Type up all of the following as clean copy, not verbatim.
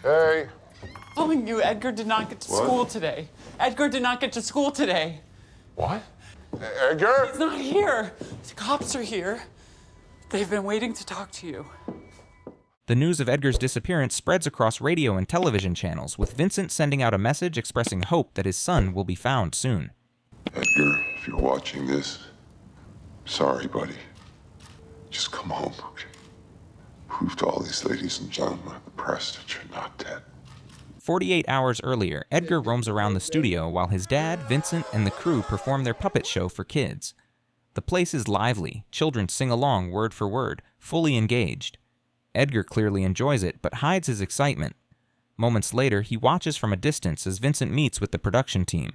Hey. Telling you, Edgar did not get to school today. Edgar did not get to school today. What? Edgar? He's not here. The cops are here. They've been waiting to talk to you. The news of Edgar's disappearance spreads across radio and television channels, with Vincent sending out a message expressing hope that his son will be found soon. Edgar, if you're watching this, sorry, buddy. Just come home, okay? Prove to all these ladies and gentlemen of the press that you're not dead. 48 hours earlier, Edgar roams around the studio while his dad, Vincent, and the crew perform their puppet show for kids. The place is lively, children sing along word for word, fully engaged. Edgar clearly enjoys it, but hides his excitement. Moments later, he watches from a distance as Vincent meets with the production team.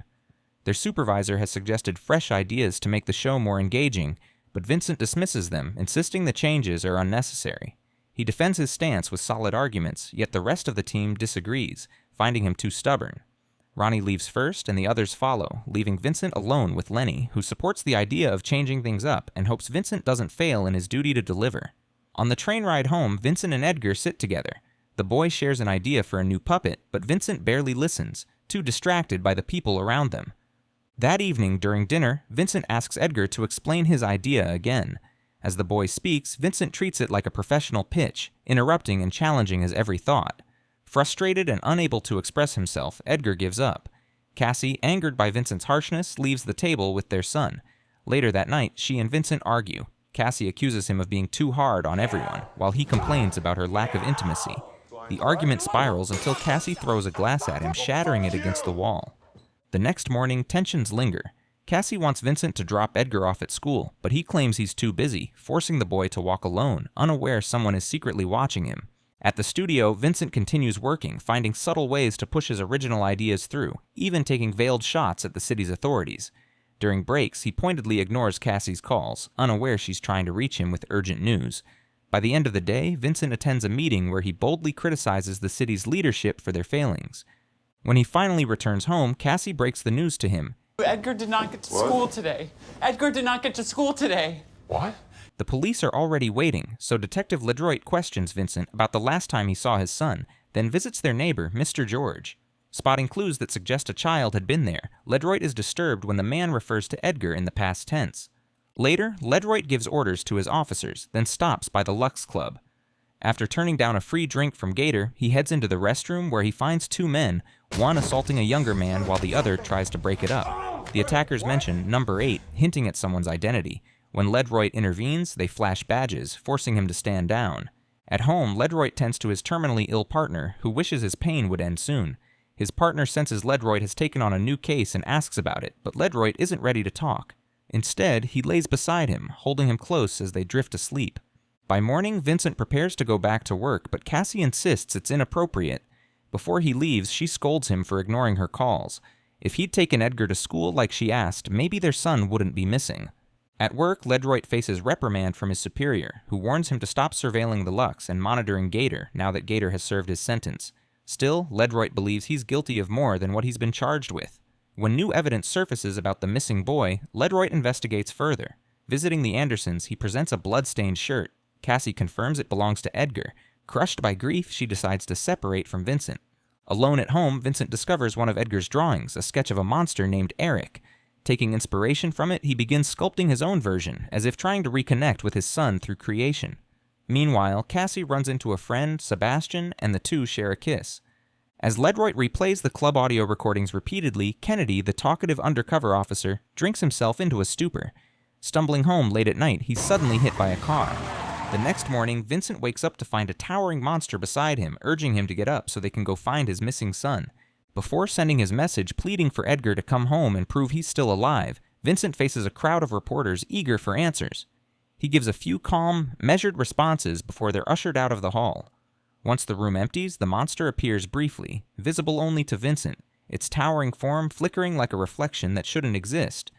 Their supervisor has suggested fresh ideas to make the show more engaging, but Vincent dismisses them, insisting the changes are unnecessary. He defends his stance with solid arguments, yet the rest of the team disagrees, finding him too stubborn. Ronnie leaves first, and the others follow, leaving Vincent alone with Lenny, who supports the idea of changing things up and hopes Vincent doesn't fail in his duty to deliver. On the train ride home, Vincent and Edgar sit together. The boy shares an idea for a new puppet, but Vincent barely listens, too distracted by the people around them. That evening, during dinner, Vincent asks Edgar to explain his idea again. As the boy speaks, Vincent treats it like a professional pitch, interrupting and challenging his every thought. Frustrated and unable to express himself, Edgar gives up. Cassie, angered by Vincent's harshness, leaves the table with their son. Later that night, she and Vincent argue. Cassie accuses him of being too hard on everyone, while he complains about her lack of intimacy. The argument spirals until Cassie throws a glass at him, shattering it against the wall. The next morning, tensions linger. Cassie wants Vincent to drop Edgar off at school, but he claims he's too busy, forcing the boy to walk alone, unaware someone is secretly watching him. At the studio, Vincent continues working, finding subtle ways to push his original ideas through, even taking veiled shots at the city's authorities. During breaks, he pointedly ignores Cassie's calls, unaware she's trying to reach him with urgent news. By the end of the day, Vincent attends a meeting where he boldly criticizes the city's leadership for their failings. When he finally returns home, Cassie breaks the news to him. Edgar did not get to school today. Edgar did not get to school today. What? The police are already waiting, so Detective Ledroit questions Vincent about the last time he saw his son, then visits their neighbor, Mr. George. Spotting clues that suggest a child had been there, Ledroit is disturbed when the man refers to Edgar in the past tense. Later, Ledroit gives orders to his officers, then stops by the Lux Club. After turning down a free drink from Gator, he heads into the restroom where he finds two men, one assaulting a younger man while the other tries to break it up. The attackers mention number 8, hinting at someone's identity. When Ledroit intervenes, they flash badges, forcing him to stand down. At home, Ledroit tends to his terminally ill partner, who wishes his pain would end soon. His partner senses Ledroit has taken on a new case and asks about it, but Ledroit isn't ready to talk. Instead, he lays beside him, holding him close as they drift asleep. By morning, Vincent prepares to go back to work, but Cassie insists it's inappropriate. Before he leaves, she scolds him for ignoring her calls. If he'd taken Edgar to school like she asked, maybe their son wouldn't be missing. At work, Ledroit faces reprimand from his superior, who warns him to stop surveilling the Lux and monitoring Gator now that Gator has served his sentence. Still, Ledroit believes he's guilty of more than what he's been charged with. When new evidence surfaces about the missing boy, Ledroit investigates further. Visiting the Andersons, he presents a blood-stained shirt. Cassie confirms it belongs to Edgar. Crushed by grief, she decides to separate from Vincent. Alone at home, Vincent discovers one of Edgar's drawings, a sketch of a monster named Eric. Taking inspiration from it, he begins sculpting his own version, as if trying to reconnect with his son through creation. Meanwhile, Cassie runs into a friend, Sebastian, and the two share a kiss. As Ledroit replays the club audio recordings repeatedly, Kennedy, the talkative undercover officer, drinks himself into a stupor. Stumbling home late at night, he's suddenly hit by a car. The next morning, Vincent wakes up to find a towering monster beside him, urging him to get up so they can go find his missing son. Before sending his message pleading for Edgar to come home and prove he's still alive, Vincent faces a crowd of reporters eager for answers. He gives a few calm, measured responses before they're ushered out of the hall. Once the room empties, the monster appears briefly, visible only to Vincent, its towering form flickering like a reflection that shouldn't exist.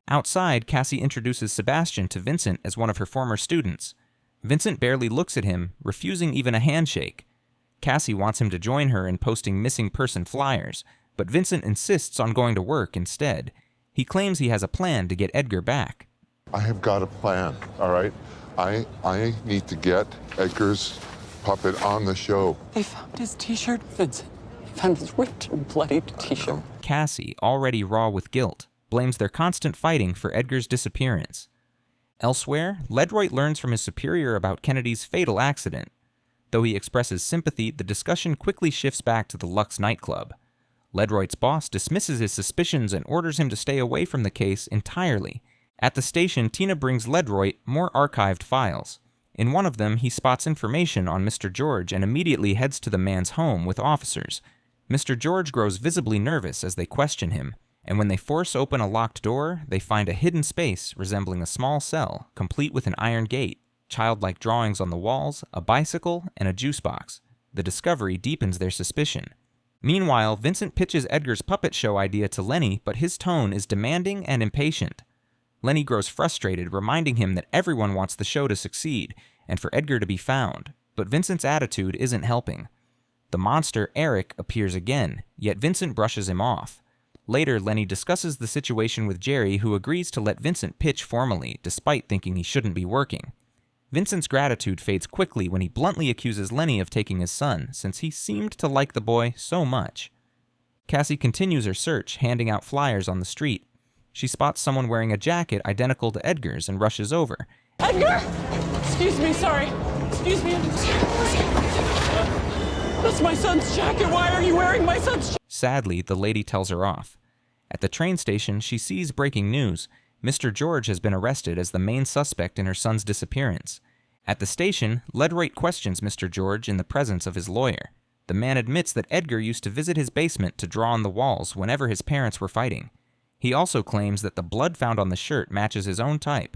Outside, Cassie introduces Sebastian to Vincent as one of her former students. Vincent barely looks at him, refusing even a handshake. Cassie wants him to join her in posting missing person flyers, but Vincent insists on going to work instead. He claims he has a plan to get Edgar back. I have got a plan, all right? I need to get Edgar's puppet on the show. They found his t-shirt, Vincent. They found his ripped and bloodied t-shirt. Cassie, already raw with guilt, blames their constant fighting for Edgar's disappearance. Elsewhere, Ledroit learns from his superior about Kennedy's fatal accident. Though he expresses sympathy, the discussion quickly shifts back to the Lux nightclub. Ledroit's boss dismisses his suspicions and orders him to stay away from the case entirely. At the station, Tina brings Ledroit more archived files. In one of them, he spots information on Mr. George and immediately heads to the man's home with officers. Mr. George grows visibly nervous as they question him, and when they force open a locked door, they find a hidden space resembling a small cell, complete with an iron gate, childlike drawings on the walls, a bicycle, and a juice box. The discovery deepens their suspicion. Meanwhile, Vincent pitches Edgar's puppet show idea to Lenny, but his tone is demanding and impatient. Lenny grows frustrated, reminding him that everyone wants the show to succeed, and for Edgar to be found, but Vincent's attitude isn't helping. The monster, Eric, appears again, yet Vincent brushes him off. Later, Lenny discusses the situation with Jerry, who agrees to let Vincent pitch formally, despite thinking he shouldn't be working. Vincent's gratitude fades quickly when he bluntly accuses Lenny of taking his son, since he seemed to like the boy so much. Cassie continues her search, handing out flyers on the street. She spots someone wearing a jacket identical to Edgar's and rushes over. Edgar! Excuse me, sorry. Excuse me. That's my son's jacket. Why are you wearing my son's jacket? Sadly, the lady tells her off. At the train station, she sees breaking news. Mr. George has been arrested as the main suspect in her son's disappearance. At the station, Ledroit questions Mr. George in the presence of his lawyer. The man admits that Edgar used to visit his basement to draw on the walls whenever his parents were fighting. He also claims that the blood found on the shirt matches his own type.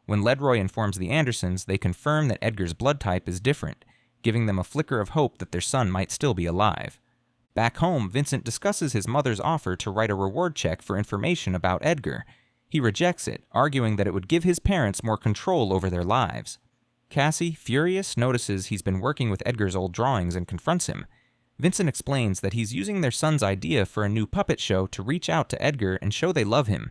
When Ledroit informs the Andersons, they confirm that Edgar's blood type is different, giving them a flicker of hope that their son might still be alive. Back home, Vincent discusses his mother's offer to write a reward check for information about Edgar. He rejects it, arguing that it would give his parents more control over their lives. Cassie, furious, notices he's been working with Edgar's old drawings and confronts him. Vincent explains that he's using their son's idea for a new puppet show to reach out to Edgar and show they love him.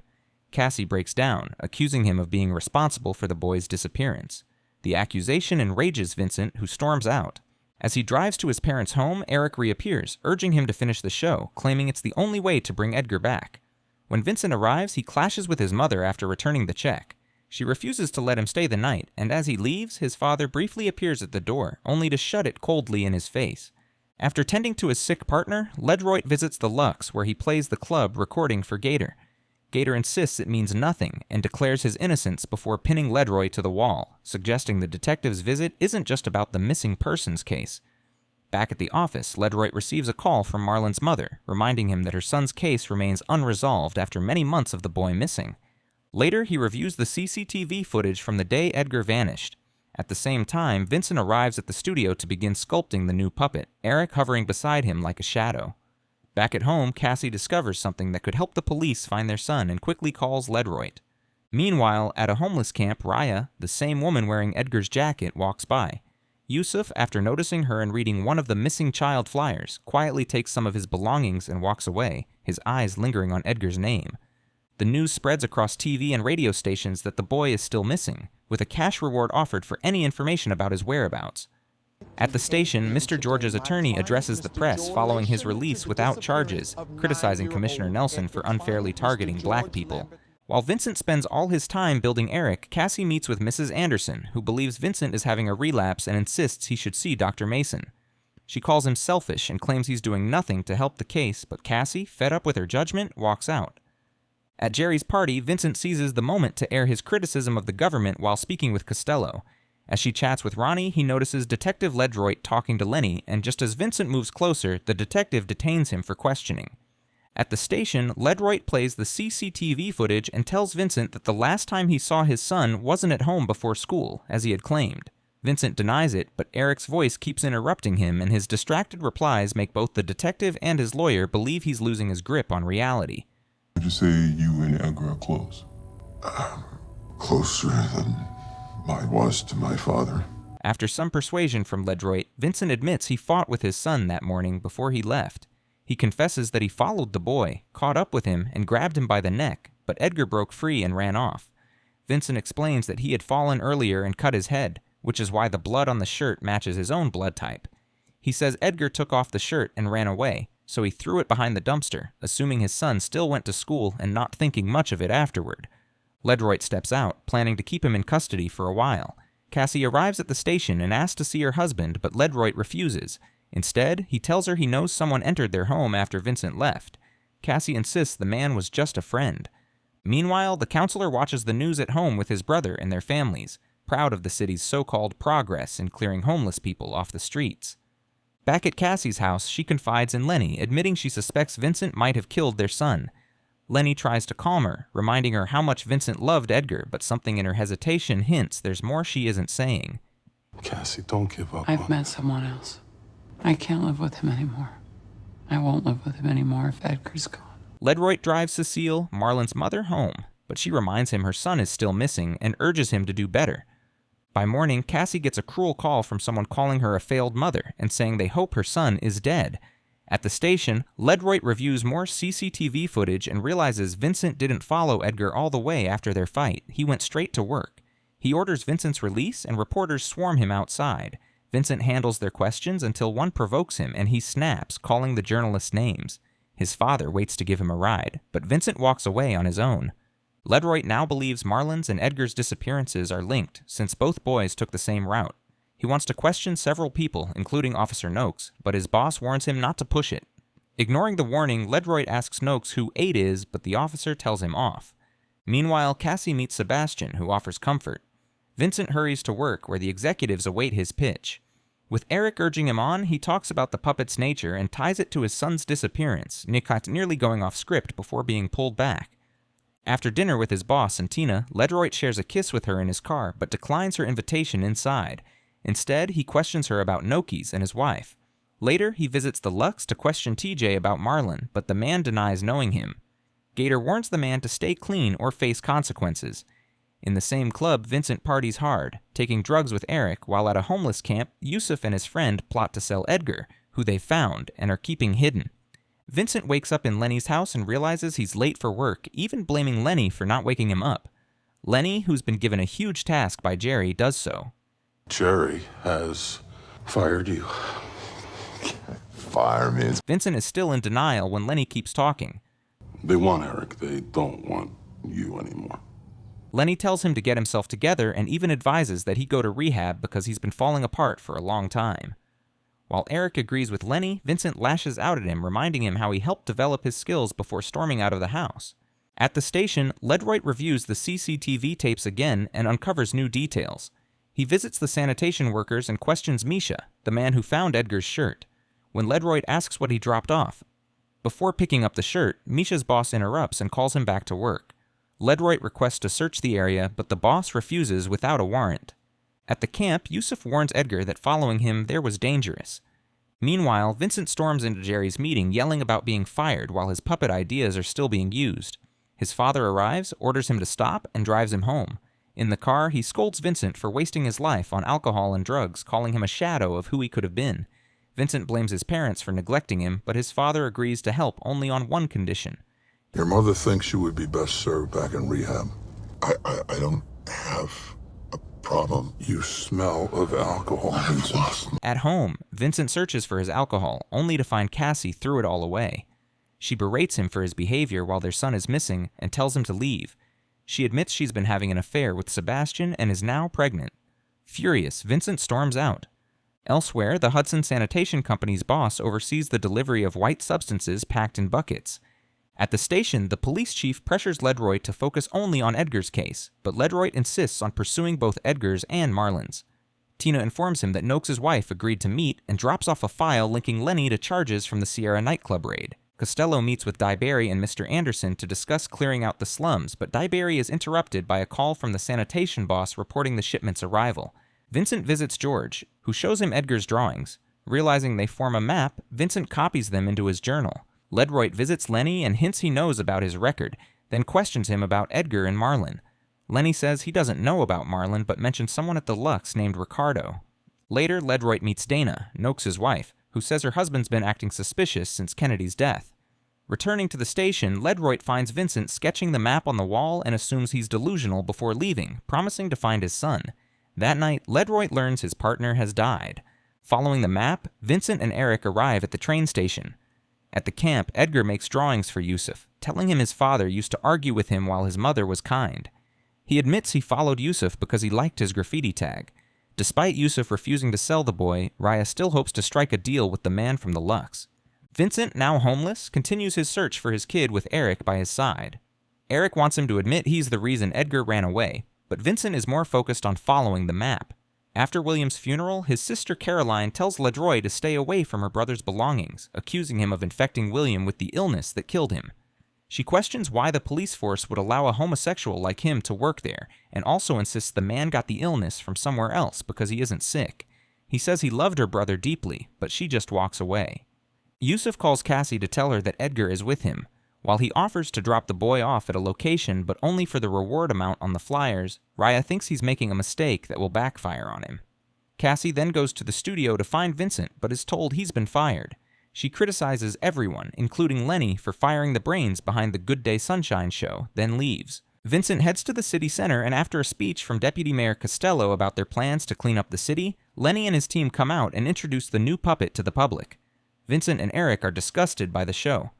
Cassie breaks down, accusing him of being responsible for the boy's disappearance. The accusation enrages Vincent, who storms out. As he drives to his parents' home, Eric reappears, urging him to finish the show, claiming it's the only way to bring Edgar back. When Vincent arrives, he clashes with his mother after returning the check. She refuses to let him stay the night, and as he leaves, his father briefly appears at the door, only to shut it coldly in his face. After tending to his sick partner, Ledroit visits the Lux, where he plays the club recording for Gator. Gator insists it means nothing, and declares his innocence before pinning Ledroit to the wall, suggesting the detective's visit isn't just about the missing persons case. Back at the office, Ledroit receives a call from Marlon's mother, reminding him that her son's case remains unresolved after many months of the boy missing. Later, he reviews the CCTV footage from the day Edgar vanished. At the same time, Vincent arrives at the studio to begin sculpting the new puppet, Eric hovering beside him like a shadow. Back at home, Cassie discovers something that could help the police find their son and quickly calls Ledroit. Meanwhile, at a homeless camp, Raya, the same woman wearing Edgar's jacket, walks by. Yusuf, after noticing her and reading one of the missing child flyers, quietly takes some of his belongings and walks away, his eyes lingering on Edgar's name. The news spreads across TV and radio stations that the boy is still missing, with a cash reward offered for any information about his whereabouts. At the station, Mr. George's attorney addresses the press following his release without charges, criticizing Commissioner Nelson for unfairly targeting black people. While Vincent spends all his time building Eric, Cassie meets with Mrs. Anderson, who believes Vincent is having a relapse and insists he should see Dr. Mason. She calls him selfish and claims he's doing nothing to help the case, but Cassie, fed up with her judgment, walks out. At Jerry's party, Vincent seizes the moment to air his criticism of the government while speaking with Costello. As she chats with Ronnie, he notices Detective Ledroit talking to Lenny, and just as Vincent moves closer, the detective detains him for questioning. At the station, Ledroit plays the CCTV footage and tells Vincent that the last time he saw his son wasn't at home before school, as he had claimed. Vincent denies it, but Eric's voice keeps interrupting him, and his distracted replies make both the detective and his lawyer believe he's losing his grip on reality. Would you say you and Edgar are close? Closer than I was to my father. After some persuasion from Ledroit, Vincent admits he fought with his son that morning before he left. He confesses that he followed the boy, caught up with him, and grabbed him by the neck, but Edgar broke free and ran off. Vincent explains that he had fallen earlier and cut his head, which is why the blood on the shirt matches his own blood type. He says Edgar took off the shirt and ran away, so he threw it behind the dumpster, assuming his son still went to school and not thinking much of it afterward. Ledroit steps out, planning to keep him in custody for a while. Cassie arrives at the station and asks to see her husband, but Ledroit refuses. Instead, he tells her he knows someone entered their home after Vincent left. Cassie insists the man was just a friend. Meanwhile, the counselor watches the news at home with his brother and their families, proud of the city's so-called progress in clearing homeless people off the streets. Back at Cassie's house, she confides in Lenny, admitting she suspects Vincent might have killed their son. Lenny tries to calm her, reminding her how much Vincent loved Edgar, but something in her hesitation hints there's more she isn't saying. Cassie, don't give up. I've met someone else. I can't live with him anymore. I won't live with him anymore if Edgar's gone. Ledroit drives Cecile, Marlon's mother, home, but she reminds him her son is still missing and urges him to do better. By morning, Cassie gets a cruel call from someone calling her a failed mother and saying they hope her son is dead. At the station, Ledroit reviews more CCTV footage and realizes Vincent didn't follow Edgar all the way after their fight. He went straight to work. He orders Vincent's release and reporters swarm him outside. Vincent handles their questions until one provokes him and he snaps, calling the journalists names. His father waits to give him a ride, but Vincent walks away on his own. Ledroit now believes Marlon's and Edgar's disappearances are linked, since both boys took the same route. He wants to question several people, including Officer Noakes, but his boss warns him not to push it. Ignoring the warning, Ledroit asks Noakes who 8 is, but the officer tells him off. Meanwhile, Cassie meets Sebastian, who offers comfort. Vincent hurries to work, where the executives await his pitch. With Eric urging him on, he talks about the puppet's nature and ties it to his son's disappearance, nearly going off script before being pulled back. After dinner with his boss and Tina, Ledroit shares a kiss with her in his car, but declines her invitation inside. Instead, he questions her about Noakes and his wife. Later, he visits the Lux to question TJ about Marlon, but the man denies knowing him. Gator warns the man to stay clean or face consequences. In the same club, Vincent parties hard, taking drugs with Eric, while at a homeless camp, Yusuf and his friend plot to sell Edgar, who they found and are keeping hidden. Vincent wakes up in Lenny's house and realizes he's late for work, even blaming Lenny for not waking him up. Lenny, who's been given a huge task by Jerry, does so. Jerry has fired you. Fire me. Vincent is still in denial when Lenny keeps talking. They want Eric. They don't want you anymore. Lenny tells him to get himself together and even advises that he go to rehab because he's been falling apart for a long time. While Eric agrees with Lenny, Vincent lashes out at him, reminding him how he helped develop his skills before storming out of the house. At the station, Ledroit reviews the CCTV tapes again and uncovers new details. He visits the sanitation workers and questions Misha, the man who found Edgar's shirt. When Ledroit asks what he dropped off, before picking up the shirt, Misha's boss interrupts and calls him back to work. Ledroit requests to search the area, but the boss refuses without a warrant. At the camp, Yusuf warns Edgar that following him there was dangerous. Meanwhile, Vincent storms into Jerry's meeting, yelling about being fired while his puppet ideas are still being used. His father arrives, orders him to stop, and drives him home. In the car, he scolds Vincent for wasting his life on alcohol and drugs, calling him a shadow of who he could have been. Vincent blames his parents for neglecting him, but his father agrees to help only on one condition. Your mother thinks you would be best served back in rehab. I don't have a problem. You smell of alcohol, Vincent. At home, Vincent searches for his alcohol, only to find Cassie threw it all away. She berates him for his behavior while their son is missing and tells him to leave. She admits she's been having an affair with Sebastian and is now pregnant. Furious, Vincent storms out. Elsewhere, the Hudson Sanitation Company's boss oversees the delivery of white substances packed in buckets. At the station, the police chief pressures Ledroit to focus only on Edgar's case, but Ledroit insists on pursuing both Edgar's and Marlon's. Tina informs him that Noakes' wife agreed to meet and drops off a file linking Lenny to charges from the Sierra nightclub raid. Costello meets with Dieberry and Mr. Anderson to discuss clearing out the slums, but Dieberry is interrupted by a call from the sanitation boss reporting the shipment's arrival. Vincent visits George, who shows him Edgar's drawings. Realizing they form a map, Vincent copies them into his journal. Ledroit visits Lenny and hints he knows about his record, then questions him about Edgar and Marlon. Lenny says he doesn't know about Marlon, but mentions someone at the Lux named Ricardo. Later, Ledroit meets Dana, Noakes' wife, who says her husband's been acting suspicious since Kennedy's death. Returning to the station, Ledroit finds Vincent sketching the map on the wall and assumes he's delusional before leaving, promising to find his son. That night, Ledroit learns his partner has died. Following the map, Vincent and Eric arrive at the train station. At the camp, Edgar makes drawings for Yusuf, telling him his father used to argue with him while his mother was kind. He admits he followed Yusuf because he liked his graffiti tag. Despite Yusuf refusing to sell the boy, Raya still hopes to strike a deal with the man from the Lux. Vincent, now homeless, continues his search for his kid with Eric by his side. Eric wants him to admit he's the reason Edgar ran away, but Vincent is more focused on following the map. After William's funeral, his sister Caroline tells Ledroit to stay away from her brother's belongings, accusing him of infecting William with the illness that killed him. She questions why the police force would allow a homosexual like him to work there, and also insists the man got the illness from somewhere else because he isn't sick. He says he loved her brother deeply, but she just walks away. Yusuf calls Cassie to tell her that Edgar is with him. While he offers to drop the boy off at a location, but only for the reward amount on the flyers, Raya thinks he's making a mistake that will backfire on him. Cassie then goes to the studio to find Vincent, but is told he's been fired. She criticizes everyone, including Lenny, for firing the brains behind the Good Day Sunshine show, then leaves. Vincent heads to the city center, and after a speech from Deputy Mayor Costello about their plans to clean up the city, Lenny and his team come out and introduce the new puppet to the public. Vincent and Eric are disgusted by the show.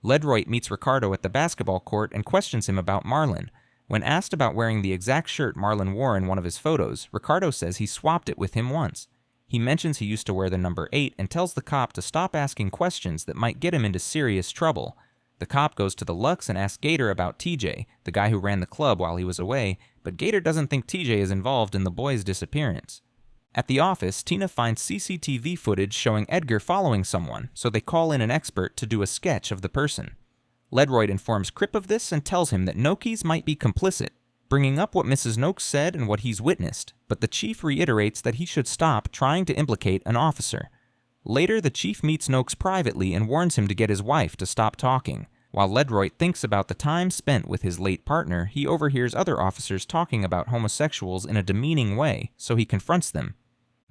Ledroit meets Ricardo at the basketball court and questions him about Marlon. When asked about wearing the exact shirt Marlon wore in one of his photos, Ricardo says he swapped it with him once. He mentions he used to wear the number 8 and tells the cop to stop asking questions that might get him into serious trouble. The cop goes to the Lux and asks Gator about TJ, the guy who ran the club while he was away, but Gator doesn't think TJ is involved in the boy's disappearance. At the office, Tina finds CCTV footage showing Edgar following someone, so they call in an expert to do a sketch of the person. Ledroit informs Crip of this and tells him that Noakes might be complicit, bringing up what Mrs. Noakes said and what he's witnessed, but the chief reiterates that he should stop trying to implicate an officer. Later, the chief meets Noakes privately and warns him to get his wife to stop talking. While Ledroit thinks about the time spent with his late partner, he overhears other officers talking about homosexuals in a demeaning way, so he confronts them.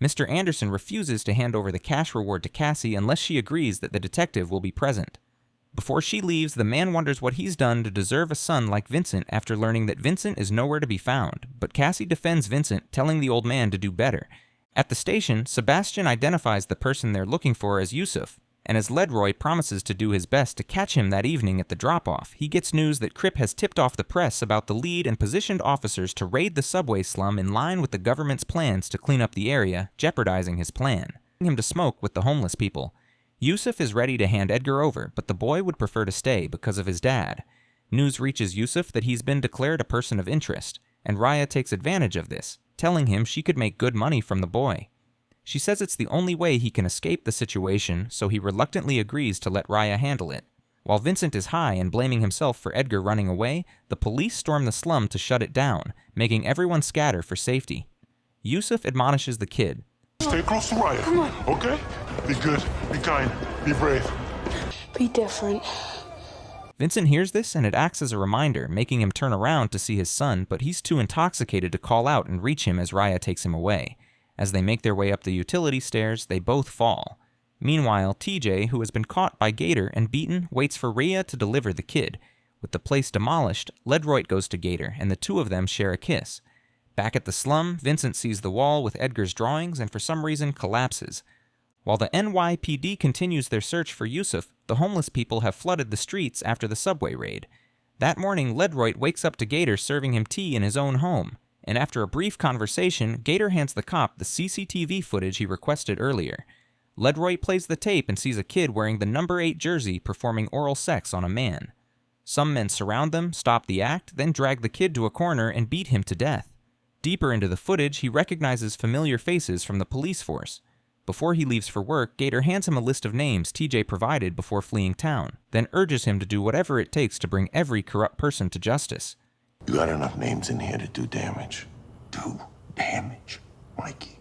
Mr. Anderson refuses to hand over the cash reward to Cassie unless she agrees that the detective will be present. Before she leaves, the man wonders what he's done to deserve a son like Vincent after learning that Vincent is nowhere to be found, but Cassie defends Vincent, telling the old man to do better. At the station, Sebastian identifies the person they're looking for as Yusuf, and as Ledroit promises to do his best to catch him that evening at the drop-off, he gets news that Crip has tipped off the press about the lead and positioned officers to raid the subway slum in line with the government's plans to clean up the area, jeopardizing his plan, him to smoke with the homeless people. Yusuf is ready to hand Edgar over, but the boy would prefer to stay because of his dad. News reaches Yusuf that he's been declared a person of interest, and Raya takes advantage of this, telling him she could make good money from the boy. She says it's the only way he can escape the situation, so he reluctantly agrees to let Raya handle it. While Vincent is high and blaming himself for Edgar running away, the police storm the slum to shut it down, making everyone scatter for safety. Yusuf admonishes the kid. Stay close to Raya, come on. Okay? Be good, be kind, be brave. Be different. Vincent hears this and it acts as a reminder, making him turn around to see his son, but he's too intoxicated to call out and reach him as Raya takes him away. As they make their way up the utility stairs, they both fall. Meanwhile, TJ, who has been caught by Gator and beaten, waits for Rhea to deliver the kid. With the place demolished, Ledroit goes to Gator, and the two of them share a kiss. Back at the slum, Vincent sees the wall with Edgar's drawings and for some reason collapses. While the NYPD continues their search for Yusuf, the homeless people have flooded the streets after the subway raid. That morning, Ledroit wakes up to Gator serving him tea in his own home, and after a brief conversation, Gator hands the cop the CCTV footage he requested earlier. Ledroit plays the tape and sees a kid wearing the number 8 jersey performing oral sex on a man. Some men surround them, stop the act, then drag the kid to a corner and beat him to death. Deeper into the footage, he recognizes familiar faces from the police force. Before he leaves for work, Gator hands him a list of names TJ provided before fleeing town, then urges him to do whatever it takes to bring every corrupt person to justice. You got enough names in here to do damage. Do damage, Mikey.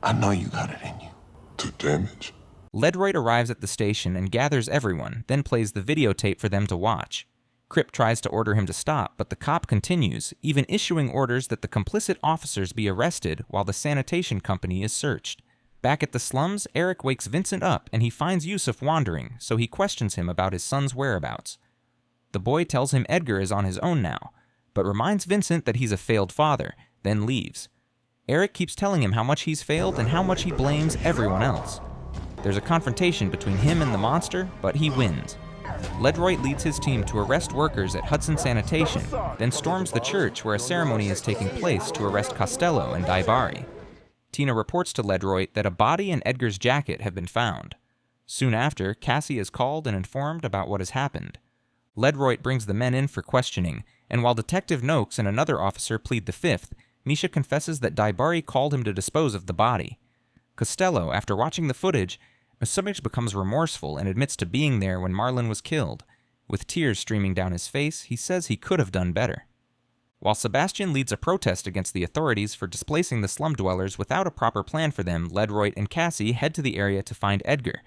I know you got it in you. Do damage? Ledroit arrives at the station and gathers everyone, then plays the videotape for them to watch. Crip tries to order him to stop, but the cop continues, even issuing orders that the complicit officers be arrested while the sanitation company is searched. Back at the slums, Eric wakes Vincent up and he finds Yusuf wandering, so he questions him about his son's whereabouts. The boy tells him Edgar is on his own now, but reminds Vincent that he's a failed father, then leaves. Eric keeps telling him how much he's failed and how much he blames everyone else. There's a confrontation between him and the monster, but he wins. Ledroit leads his team to arrest workers at Hudson Sanitation, then storms the church where a ceremony is taking place to arrest Costello and Daibari. Tina reports to Ledroit that a body and Edgar's jacket have been found. Soon after, Cassie is called and informed about what has happened. Ledroit brings the men in for questioning, and while Detective Noakes and another officer plead the fifth, Misha confesses that Daibari called him to dispose of the body. Costello, after watching the footage, becomes remorseful and admits to being there when Marlon was killed. With tears streaming down his face, he says he could have done better. While Sebastian leads a protest against the authorities for displacing the slum dwellers without a proper plan for them, Ledroit and Cassie head to the area to find Edgar.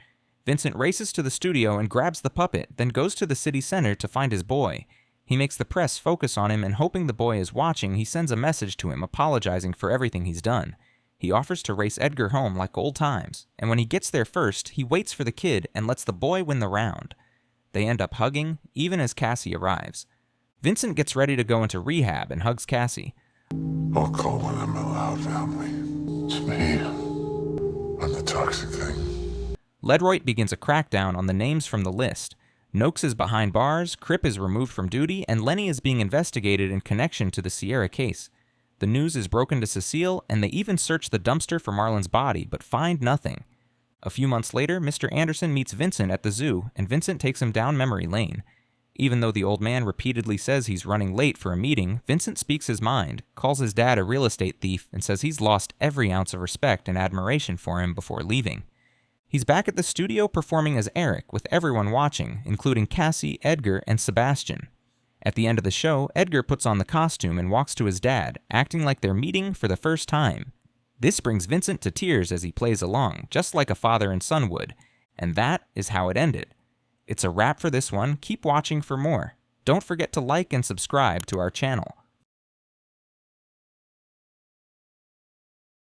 Vincent races to the studio and grabs the puppet, then goes to the city center to find his boy. He makes the press focus on him, and hoping the boy is watching, he sends a message to him apologizing for everything he's done. He offers to race Edgar home like old times, and when he gets there first, he waits for the kid and lets the boy win the round. They end up hugging, even as Cassie arrives. Vincent gets ready to go into rehab and hugs Cassie. I'll call when I'm allowed, family. It's me. I'm the toxic thing. Ledroit begins a crackdown on the names from the list. Noakes is behind bars, Cripp is removed from duty, and Lenny is being investigated in connection to the Sierra case. The news is broken to Cecile, and they even search the dumpster for Marlon's body, but find nothing. A few months later, Mr. Anderson meets Vincent at the zoo, and Vincent takes him down memory lane. Even though the old man repeatedly says he's running late for a meeting, Vincent speaks his mind, calls his dad a real estate thief, and says he's lost every ounce of respect and admiration for him before leaving. He's back at the studio performing as Eric, with everyone watching, including Cassie, Edgar, and Sebastian. At the end of the show, Edgar puts on the costume and walks to his dad, acting like they're meeting for the first time. This brings Vincent to tears as he plays along, just like a father and son would. And that is how it ended. It's a wrap for this one. Keep watching for more. Don't forget to like and subscribe to our channel.